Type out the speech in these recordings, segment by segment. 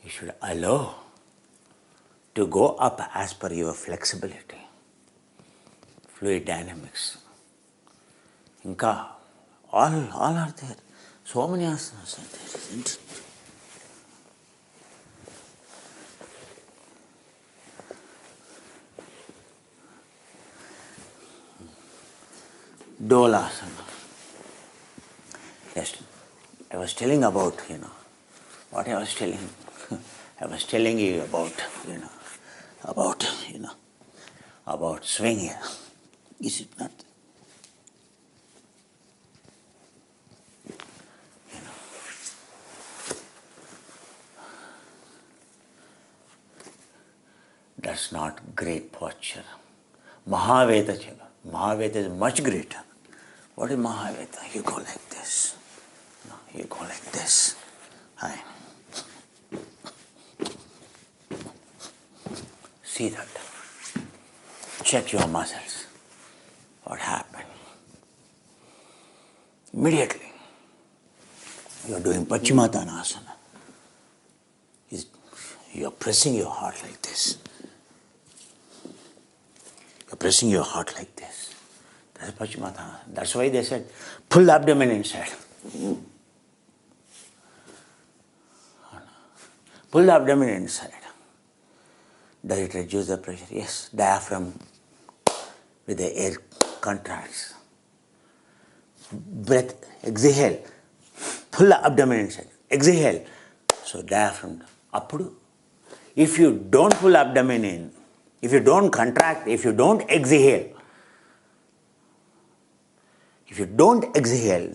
You should allow to go up as per your flexibility, fluid dynamics. Inka, all are there. So many asanas are there, isn't it? Dolasana. Yes, I was telling about, what I was telling. I was telling you about swinging. Is it not? That's not great posture. Mahaveda is much greater. What is Mahaveda? You go like this. No, you go like this. Hi. See that. Check your muscles. What happened? Immediately, you are doing Paschimottanasana. You are pressing your heart like this. You are pressing your heart like this. That's Paschimottanasana. That's why they said, pull the abdomen inside. Pull the abdomen inside. Does it reduce the pressure? Yes. Diaphragm with the air contracts. Breath, exhale. Pull the abdomen inside. Exhale. So diaphragm. Appudu. If you don't pull abdomen in, if you don't contract, if you don't exhale,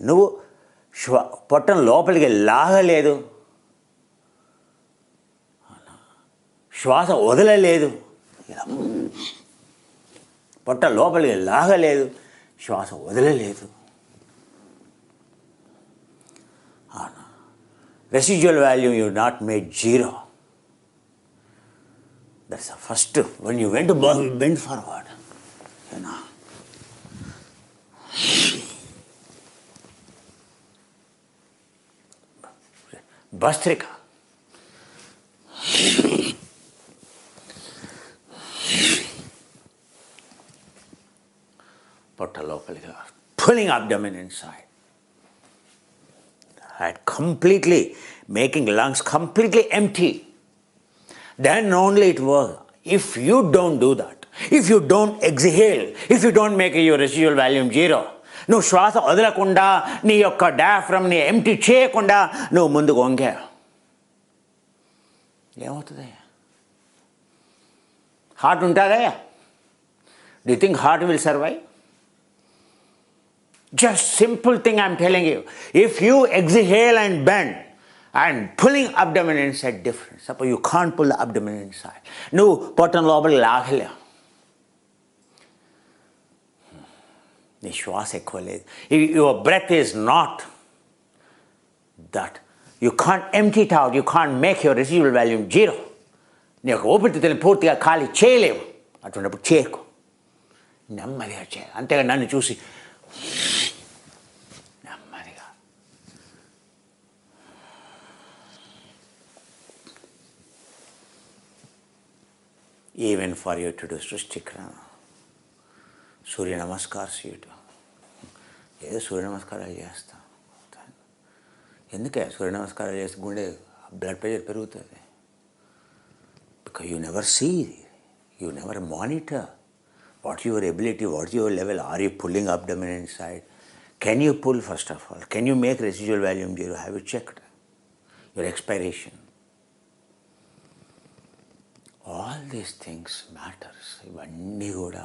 నువ్వు పొట్టం లోపలికి లాగలేదు, శ్వాస వదలలేదు, పొట్ట లోపలికి లాగలేదు, శ్వాస వదలలేదు. Residual value you not made 0. That's the first. When you went to bend forward, Bastrika. Potta lopaliga. Pulling abdomen inside. Completely making lungs completely empty. Then only it works. If you don't do that, if you don't exhale, if you don't make your residual volume 0, నువ్వు శ్వాస వదలకుండా నీ యొక్క డయాఫ్రమ్ని empty చేయకుండా నువ్వు ముందుకు వంగా ఏమవుతుంది? Heart ఉంటుందా? Do you think heart will survive? Just simple thing I'm telling you. If you exhale and bend and pulling abdomen inside different. Suppose you can't pull the abdomen inside. నువ్వు పొట్టం లోపలికి లాగలేవు. నీ శ్వాస ఎక్కువ లేదు. Your breath is not that. You can't empty it out. You can't make your residual volume 0. నీ యొక్క ఊపిరితిత్తుల్ని పూర్తిగా ఖాళీ చేయలేవు. అటువంటిప్పుడు చేయకు. నెమ్మదిగా చేయాలి. అంతేగా నన్ను చూసి నెమ్మదిగా. Even for you to do సృష్టికరణ, సూర్య నమస్కారం చేయటం, ఏదో సూర్య నమస్కారాలు చేస్తాం. ఎందుకే సూర్య నమస్కారాలు చేస్తే గుండె బ్లడ్ ప్రెషర్ పెరుగుతుంది? Because you never see, you never monitor what your ability, what your level. Are you pulling abdomen inside? Can you pull first of all? Can you make residual volume 0? Have you checked your expiration? All these things matters. ఇవన్నీ కూడా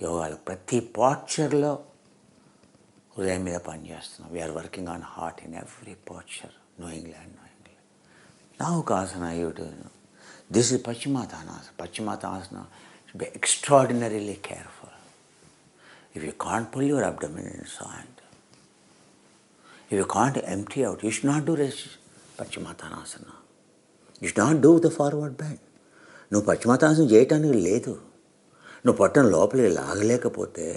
యోగాలు ప్రతి పోస్చర్లో హృదయం మీద పనిచేస్తున్నాం. We are working on heart in every posture. Knowingly. Now Kasana, you do. This is Paschimottanasana. Paschimottanasana. Be extraordinarily careful. If you can't pull your abdomen inside, if you can't empty out, you should not do Paschimottanasana. You should not do the forward bend. నువ్వు పశ్చిమోత్తానాసనం చేయటానికి లేదు. నువ్వు పొట్టను లోపలికి లాగలేకపోతే,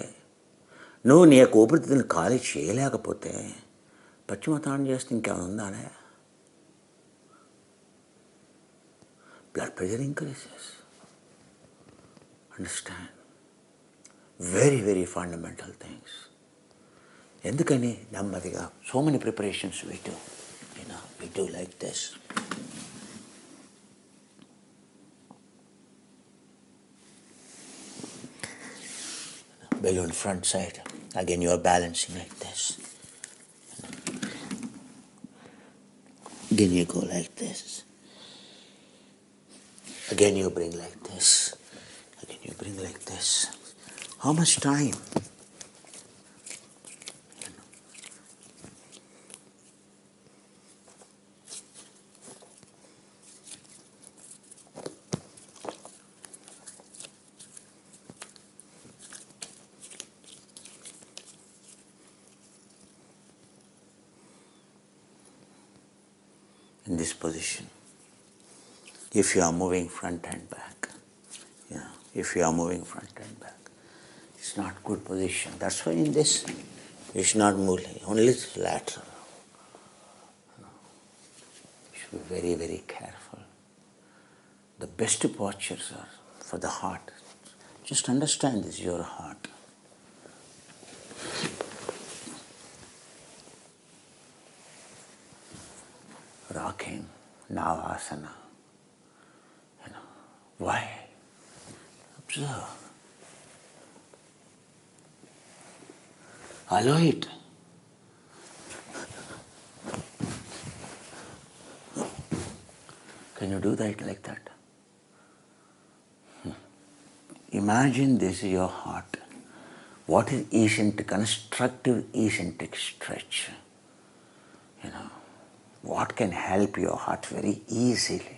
నువ్వు నీ యొక్క ఊపిరితిత్తులను ఖాళీ చేయలేకపోతే పశ్చిమోత్తానం చేస్తే ఇంకేమైనా ఉందానే? blood pressure increases. Understand? Very, very fundamental things. ఎందుకని నెమ్మదిగా so many preparations we do. We do like this. Balloon front side. Again you are balancing like this. Again you go like this. Again you bring like this. Again you bring like this. How much time? In this position, if you are moving front and back, if you are moving front and back, it's not good position. That's why in this, you should not move, only lateral. You should be very, very careful. The best postures are for the heart. Just understand this, your heart. Rocking, Navasana. Why? Observe. Allow it. Can you do that like that? Imagine this is your heart. What is eccentric, constructive eccentric stretch? What can help your heart very easily?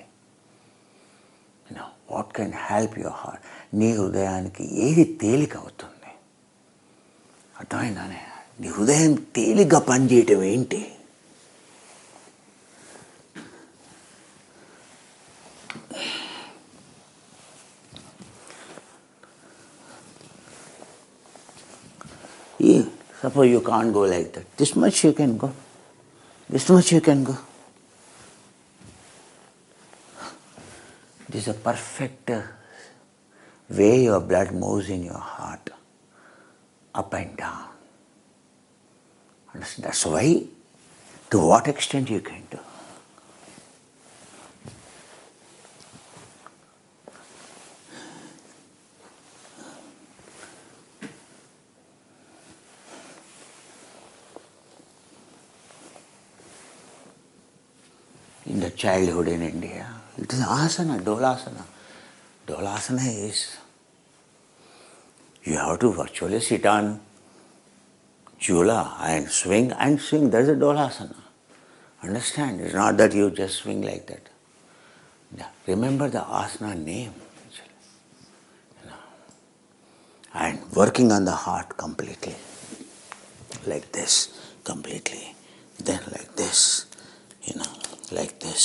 What can help your heart? నీ హృదయానికి ఏది తేలిక అవుతుంది? అర్థమైందానే? నీ హృదయం తేలిగ్గా పనిచేయటం ఏంటి? Suppose you can't go like that. This much you can go. This much you can go. This is a perfect way your blood moves in your heart, up and down. Understand? That's why, to what extent you can do. In the childhood in India, it is asana, dolasana. Dolasana is, you have to virtually sit on chula and swing. That is a dolasana. Understand? It's not that you just swing like that. Remember the asana name. And working on the heart completely. Like this, completely. Then like this, like this.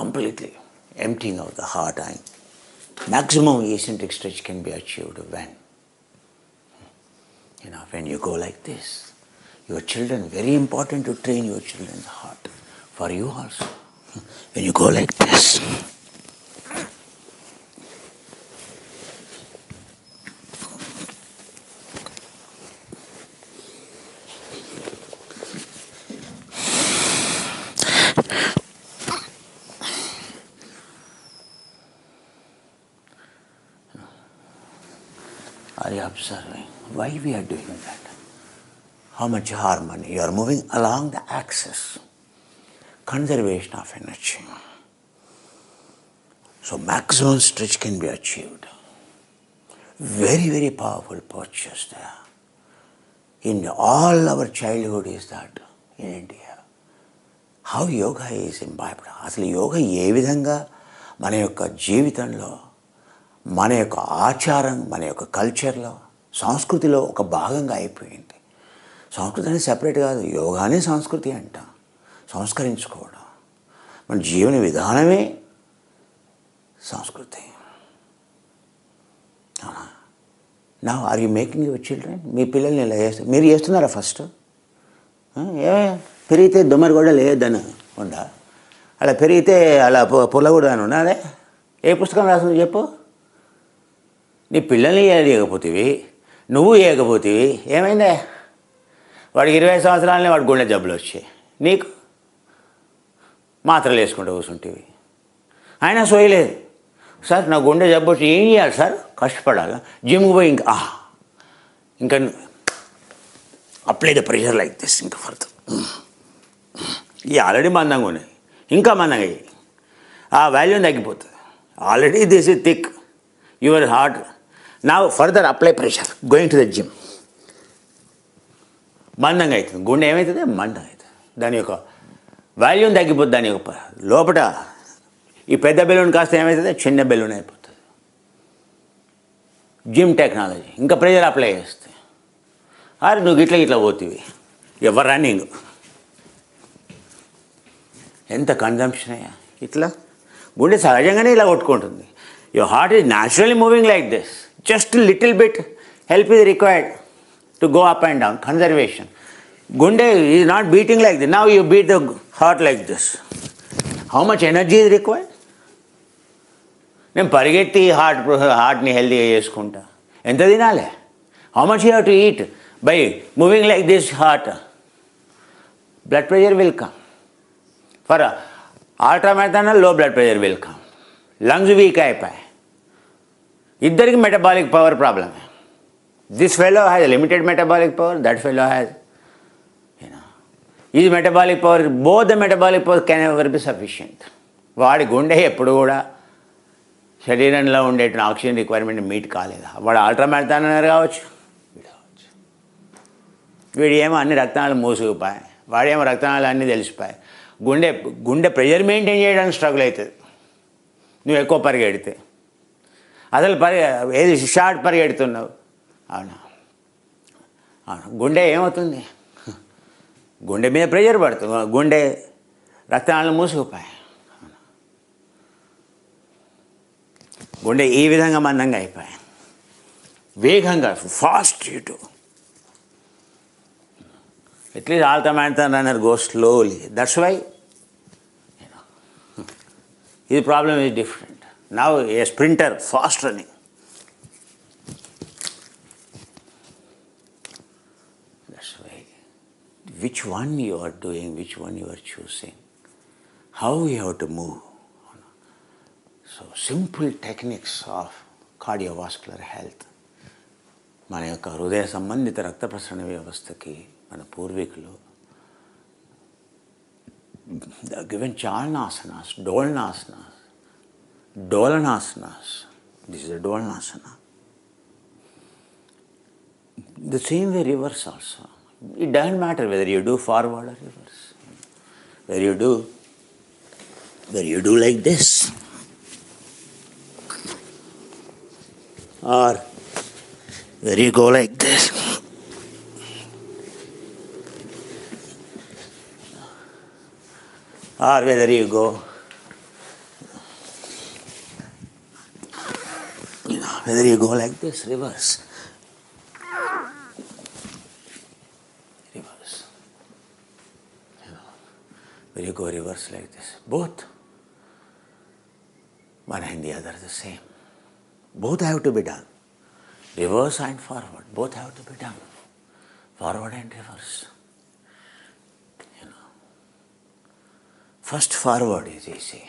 Completely emptying of the heart. And maximum eccentric stretch can be achieved when? When you go like this. Your children, very important to train your children's heart. For you also. When you go like this. Are you observing? Why we are doing that? How much harmony? You are moving along the axis. Conservation of energy. So maximum stretch can be achieved. Very, very powerful postures there. In all our childhood is that in India. How yoga is imbibed. అసలు యోగా ఏ విధంగా మన యొక్క జీవితంలో, మన యొక్క ఆచారం, మన యొక్క కల్చర్లో, సంస్కృతిలో ఒక భాగంగా అయిపోయింది. సంస్కృతి అనేది సెపరేట్ కాదు, యోగానే సంస్కృతి అంట. సంస్కరించుకోవడం, మన జీవన విధానమే సంస్కృతి. నా are you making your children? మీ పిల్లల్ని ఇలా చేస్తారు, మీరు చేస్తున్నారా ఫస్ట్? పెరిగితే దొమ్మరి కూడా లేదని ఉందా? అలా పెరిగితే అలా పొల కూడా అని ఉన్నదే? ఏ పుస్తకం రాసింది చెప్పు? నీ పిల్లల్ని చేయకపోతేవి, నువ్వు చేయకపోతేవి, ఏమైందే? వాడికి 20 సంవత్సరాలనే వాడు గుండె జబ్బులు వచ్చాయి, నీకు మాత్రలు వేసుకుంటూ కూర్చుంటేవి. అయినా సోయలేదు. సార్ నా గుండె జబ్బు వచ్చి ఏం చేయాలి సార్? కష్టపడాలి, జిమ్కి పోయి ఇంకా apply the pressure like this, ఇంకా ఫర్దర్. ఇవి ఆల్రెడీ మందంగా ఉన్నాయి, ఇంకా మందంగా అయ్యాయి, ఆ వాల్యూమ్ తగ్గిపోతుంది. Already this is thick your heart, నా further apply pressure going to the gym. మందంగా అవుతుంది గుండె, ఏమవుతుంది? మందంగా అవుతుంది. దాని యొక్క వాల్యూమ్ తగ్గిపోతుంది. దాని యొక్క లోపల ఈ పెద్ద బెలూన్ కాస్త ఏమవుతుంది? చిన్న బెలూన్ అయిపోతుంది. జిమ్ టెక్నాలజీ ఇంకా ప్రెషర్ అప్లై చేస్తే అరే నువ్వు ఇట్లా పోతీవి, ఎవరు రన్నింగ్, ఎంత కన్జంప్షన్ అయ్యా. ఇట్లా గుండె సహజంగానే ఇలా కొట్టుకుంటుంది. Your heart is naturally moving like this, just little bit help is required to go up and down. Conservation. గుండె is not beating like this, now you beat the heart like this. How much energy is required? నేను పరిగెత్తి హార్ట్ని హెల్తీగా చేసుకుంటా, ఎంత తినాలి? How much you have to eat? By moving like this heart, blood pressure will come. For ultra marathon లో blood pressure will come. Lungs weak అయిపోయాయి, ఇద్దరికి మెటబాలిక్ పవర్ ప్రాబ్లమే. This fellow has limited metabolic power, that fellow has ఇది metabolic power. Both the metabolic power can ever be sufficient. వాడి గుండె ఎప్పుడు కూడా శరీరంలో ఉండే ఆక్సిజన్ రిక్వైర్మెంట్ మీట్ కాలేదు. వాడు అల్ట్రా మ్యారథాన్ కావచ్చు, వీడు ఏమో అన్ని రక్తనాలు మూసుకుపోయాయి, వాడేమో రక్తనాలు అన్నీ తెలిసిపోయాయి. గుండె ప్రెషర్ మెయింటైన్ చేయడానికి స్ట్రగుల్ అవుతుంది నువ్వు ఎక్కువ పరిగెడితే. అసలు ఏది షార్ట్ పరిగెడుతున్నావు, అవునా? గుండె ఏమవుతుంది? గుండె మీద ప్రెషర్ పడుతుంది, గుండె రక్తనాళాలు మూసుకుపోయాయి. గుండె ఈ విధంగా మందంగా అయిపోయాయి, వేగంగా ఫాస్ట్ ఇటు. At least ultra marathon runner go slowly, that's why ఇది problem is different. Now a sprinter fast running. Which one you are doing, which one you are choosing, how you have to move. So simple techniques of cardiovascular health. మన యొక్క హృదయ సంబంధిత రక్త ప్రసరణ వ్యవస్థకి మన పూర్వీకులు given chalanasanas, dolanasanas. This is a dolanasana. The same way reverse also. It doesn't matter whether you do forward or reverse. Whether you do like this, or whether you go like this, or whether you go, whether you go like this, reverse. When you go reverse like this, both one and the other the same. Both have to be done. Reverse and forward, both have to be done. Forward and reverse. First forward is easy.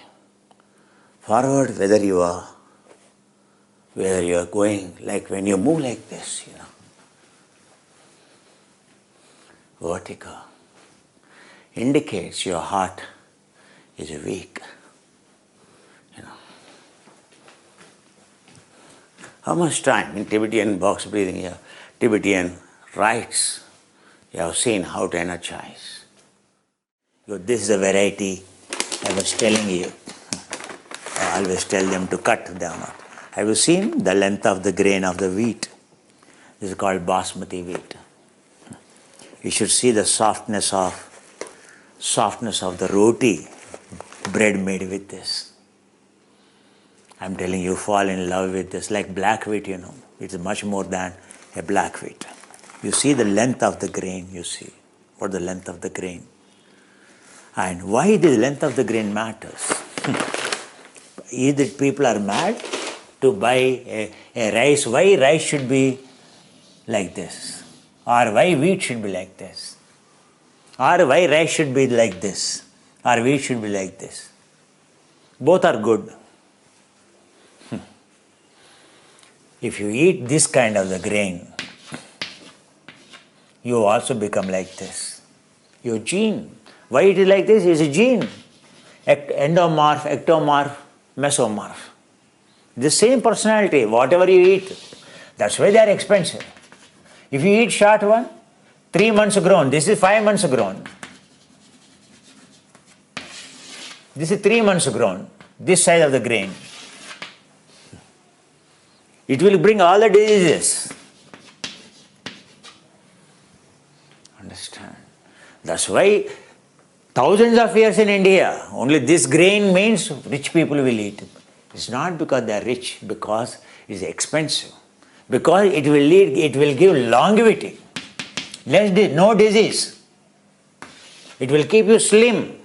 Forward, whether you are going, like when you move like this, vertical, indicates your heart is weak. How much time in Tibetan box breathing here, Tibetan rites, you have seen how to energize. This is a variety I was telling you. I always tell them to cut them up. Have you seen the length of the grain of the wheat? This is called basmati wheat. You should see the softness of the roti, bread made with this. I'm telling you, fall in love with this, like black wheat, It's much more than a black wheat. You see the length of the grain, you see what the length of the grain. And why the length of the grain matters. Either people are mad to buy a rice. Why rice should be like this? Or why wheat should be like this? Or why rice should be like this? Or wheat should be like this? Both are good. If you eat this kind of the grain, you also become like this. Your gene. Why it is like this? It's a gene. Endomorph, ectomorph, mesomorph. The same personality, whatever you eat. That's why they are expensive. If you eat short one, 3 months grown. This is 5 months grown. This is 3 months grown. This size of the grain. It will bring all the diseases. Understand? That's why thousands of years in India, only this grain means rich people will eat. It's not because they are rich, because it's expensive. Because it will give longevity. No disease. It will keep you slim.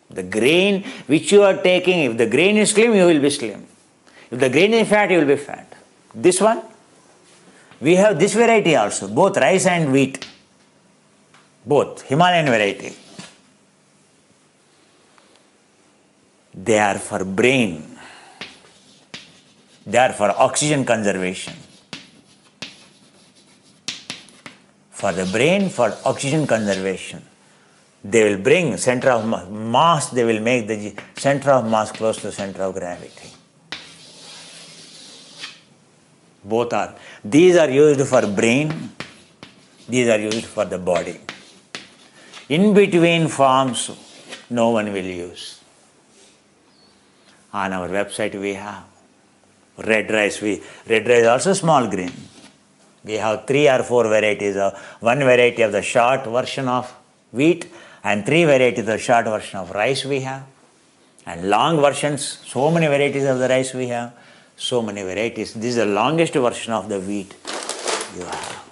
The grain which you are taking, if the grain is slim, you will be slim. If the grain is fat, you will be fat. This one, we have this variety also, both rice and wheat. Both, Himalayan variety. They are for brain. They are for oxygen conservation. For the brain, for oxygen conservation. They will bring center of mass, they will make the center of mass close to the center of gravity. Both are. These are used for brain, these are used for the body. In between forms, no one will use. On our website we have red rice. Red rice is also small grain. We have 3 or 4 varieties of, 1 variety of the short version of wheat and 3 varieties of the short version of rice we have. And long versions, so many varieties of the rice we have, so many varieties. This is the longest version of the wheat you have.